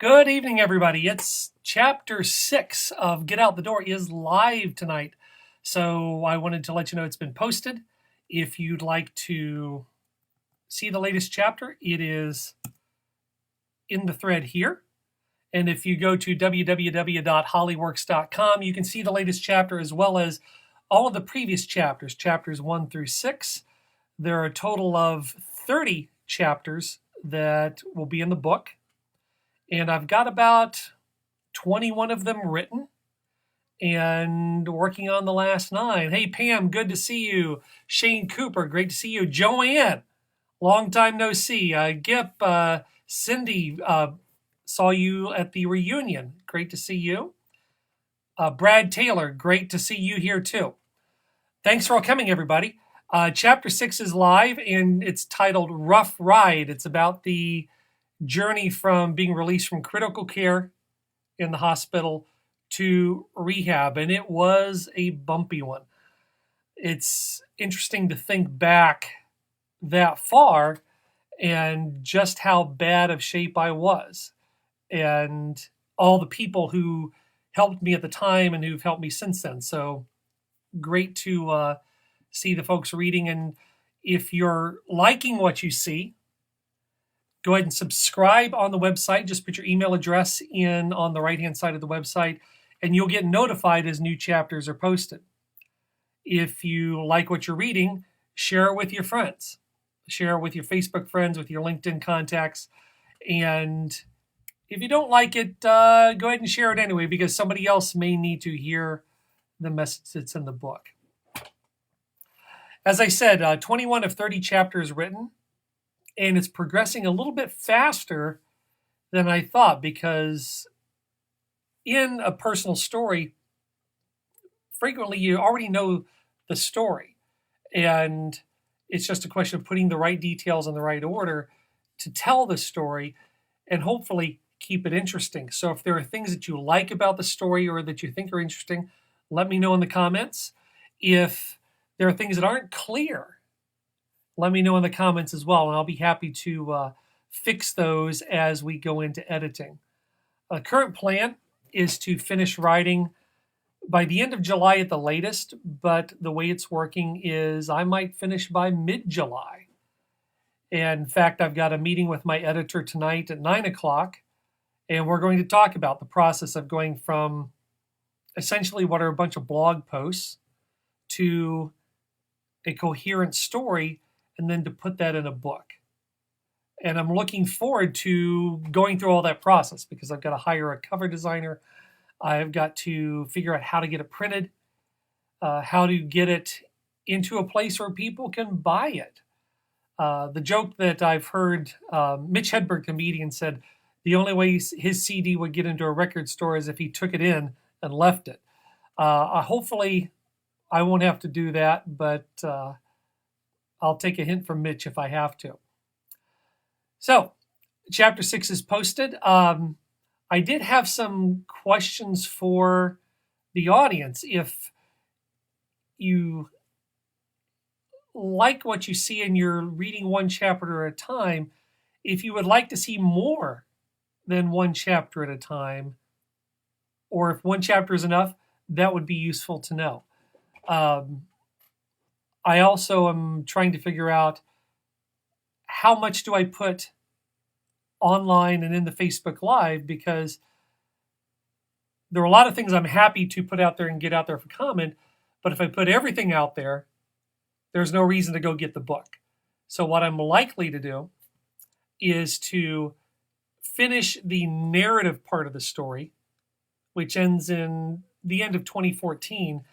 Good evening, everybody. It's chapter 6 of Get Out the Door is live tonight. So I wanted to let you know it's been posted. If you'd like to see the latest chapter, it is in the thread here. And if you go to www.hollyworks.com, you can see the latest chapter as well as all of the previous chapters, chapters 1 through 6. There are a total of 30 chapters that will be in the book. And I've got about 21 of them written and working on the last 9. Hey, Pam, good to see you. Shane Cooper, great to see you. Joanne, long time no see. Gip, Cindy, saw you at the reunion. Great to see you. Brad Taylor, great to see you here too. Thanks for all coming, everybody. Chapter 6 is live and it's titled Rough Ride. It's about the journey from being released from critical care in the hospital to rehab, and it was a bumpy one. It's interesting to think back that far and just how bad of shape I was, and all the people who helped me at the time and who've helped me since then. So great to see the folks reading, and if you're liking what you see, go ahead and subscribe on the website. Just put your email address in on the right-hand side of the website, and you'll get notified as new chapters are posted. If you like what you're reading, share it with your friends. Share it with your Facebook friends, with your LinkedIn contacts. And if you don't like it, go ahead and share it anyway, because somebody else may need to hear the message that's in the book. As I said, 21 of 30 chapters written. And it's progressing a little bit faster than I thought, because in a personal story, frequently you already know the story. And it's just a question of putting the right details in the right order to tell the story and hopefully keep it interesting. So if there are things that you like about the story or that you think are interesting, let me know in the comments. If there are things that aren't clear, let me know in the comments as well, and I'll be happy to fix those as we go into editing. The current plan is to finish writing by the end of July at the latest, but the way it's working is I might finish by mid-July. And in fact, I've got a meeting with my editor tonight at 9 o'clock, and we're going to talk about the process of going from essentially what are a bunch of blog posts to a coherent story, and then to put that in a book. And I'm looking forward to going through all that process, because I've got to hire a cover designer. I've got to figure out how to get it printed, how to get it into a place where people can buy it. The joke that I've heard, Mitch Hedberg, comedian, said the only way his CD would get into a record store is if he took it in and left it. Hopefully I won't have to do that, but I'll take a hint from Mitch if I have to. So, chapter 6 is posted. I did have some questions for the audience. If you like what you see and you're reading one chapter at a time, if you would like to see more than one chapter at a time, or if one chapter is enough, that would be useful to know. I also am trying to figure out how much do I put online and in the Facebook Live, because there are a lot of things I'm happy to put out there and get out there for comment, but if I put everything out there, there's no reason to go get the book. So what I'm likely to do is to finish the narrative part of the story, which ends in the end of 2014,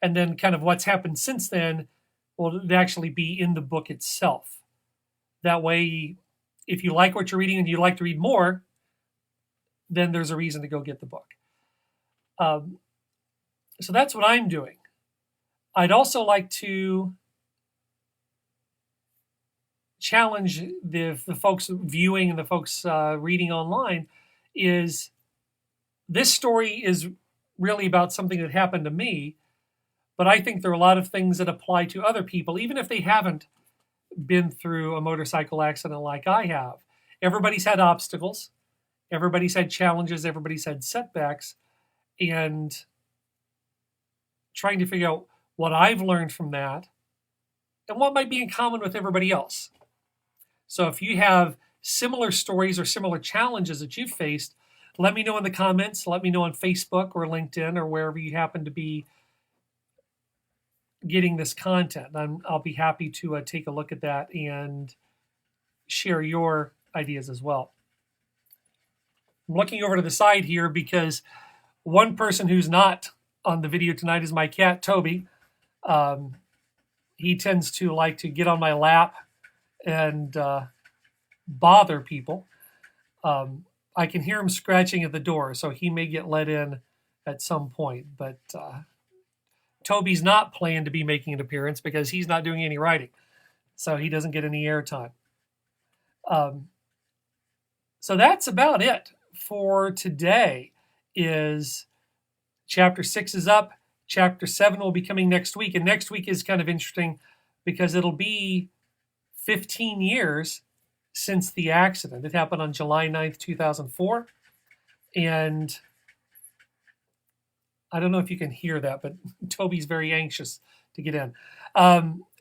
and then kind of what's happened since then will actually be in the book itself. That way, if you like what you're reading and you'd like to read more, then there's a reason to go get the book. So that's what I'm doing. I'd also like to challenge the folks viewing and the folks reading online. Is this story is really about something that happened to me, but I think there are a lot of things that apply to other people, even if they haven't been through a motorcycle accident like I have. Everybody's had obstacles. Everybody's had challenges, everybody's had setbacks, and trying to figure out what I've learned from that and what might be in common with everybody else. So if you have similar stories or similar challenges that you've faced, let me know in the comments. Let me know on Facebook or LinkedIn or wherever you happen to be getting this content. I'll be happy to take a look at that and share your ideas as well. I'm looking over to the side here because one person who's not on the video tonight is my cat, Toby. He tends to like to get on my lap and bother people. I can hear him scratching at the door, so he may get let in at some point. But Toby's not planned to be making an appearance because he's not doing any writing, so he doesn't get any airtime. So that's about it for today. Is chapter 6 is up. Chapter 7 will be coming next week, and next week is kind of interesting because it'll be 15 years since the accident. It happened on July 9th, 2004. And I don't know if you can hear that, but Toby's very anxious to get in.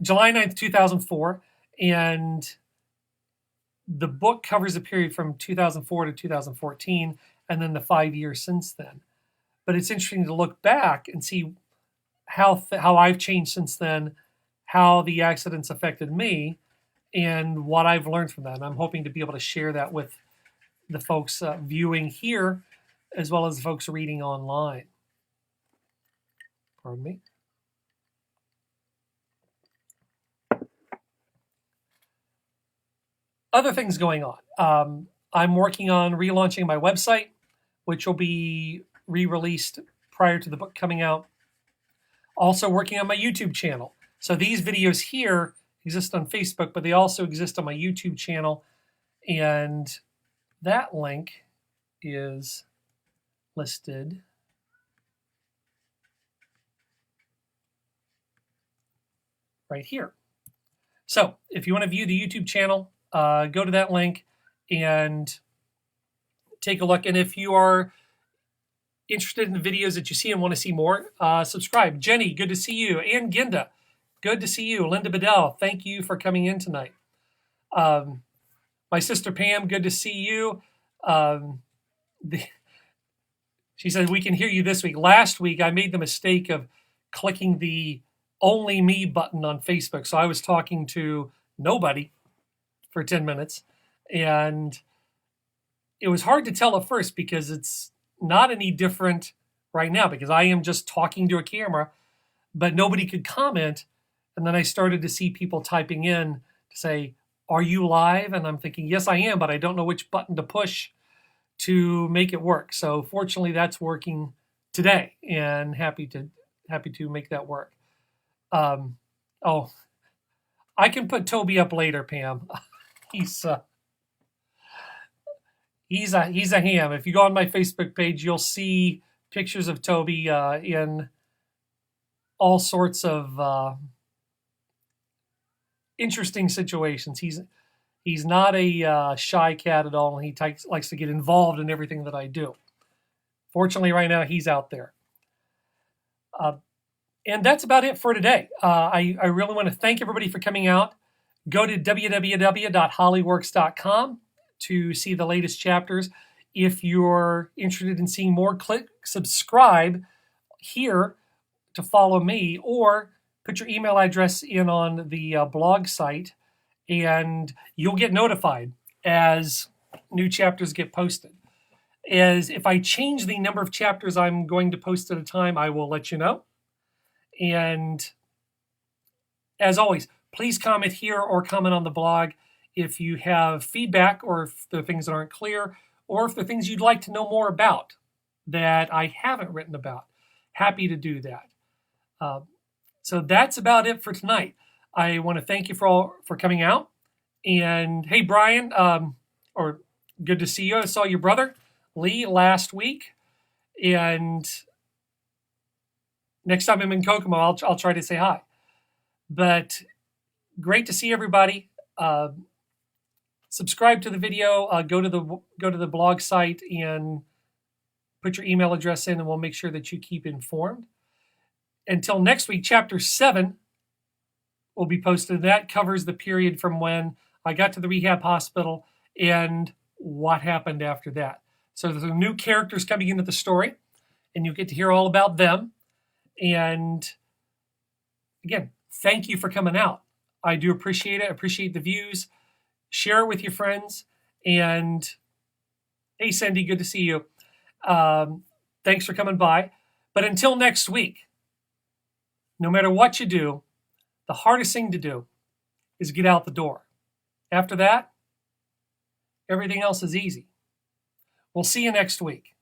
July 9th, 2004. And the book covers a period from 2004 to 2014, and then the 5 years since then. But it's interesting to look back and see how I've changed since then, how the accidents affected me, and what I've learned from that. And I'm hoping to be able to share that with the folks viewing here, as well as the folks reading online. Pardon me. Other things going on. I'm working on relaunching my website, which will be re-released prior to the book coming out. Also working on my YouTube channel. So these videos here exist on Facebook, but they also exist on my YouTube channel. And that link is listed right here. So if you want to view the YouTube channel, go to that link and take a look. And if you are interested in the videos that you see and want to see more, subscribe. Jenny, good to see you. And Ginda, good to see you. Linda Bedell, thank you for coming in tonight. My sister Pam, good to see you. She said, we can hear you this week. Last week, I made the mistake of clicking the Only Me button on Facebook. So I was talking to nobody for 10 minutes. And it was hard to tell at first because it's not any different right now because I am just talking to a camera, but nobody could comment. And then I started to see people typing in to say, are you live? And I'm thinking, yes, I am, but I don't know which button to push to make it work. So fortunately that's working today and happy to make that work. Oh, I can put Toby up later, Pam. He's a ham. If you go on my Facebook page, you'll see pictures of Toby in all sorts of interesting situations. He's not a shy cat at all, and he likes to get involved in everything that I do. Fortunately, right now, he's out there. And that's about it for today. I really want to thank everybody for coming out. Go to www.hollyworks.com to see the latest chapters. If you're interested in seeing more, click subscribe here to follow me, or put your email address in on the blog site, and you'll get notified as new chapters get posted. As if I change the number of chapters I'm going to post at a time, I will let you know. And as always, please comment here or comment on the blog if you have feedback, or if there are things that aren't clear, or if there are things you'd like to know more about that I haven't written about. Happy to do that. So that's about it for tonight. I want to thank you for coming out. And hey, Brian, or good to see you. I saw your brother, Lee, last week. And next time I'm in Kokomo, I'll try to say hi. But great to see everybody. subscribe to the video. Go to the blog site and put your email address in, and we'll make sure that you keep informed. Until next week, Chapter 7 will be posted. That covers the period from when I got to the rehab hospital and what happened after that. So there's new characters coming into the story, and you'll get to hear all about them. And again, thank you for coming out. I do appreciate it. I appreciate the views. Share it with your friends. And hey, Cindy, good to see you. Thanks for coming by. But until next week, no matter what you do, the hardest thing to do is get out the door. After that, everything else is easy. We'll see you next week.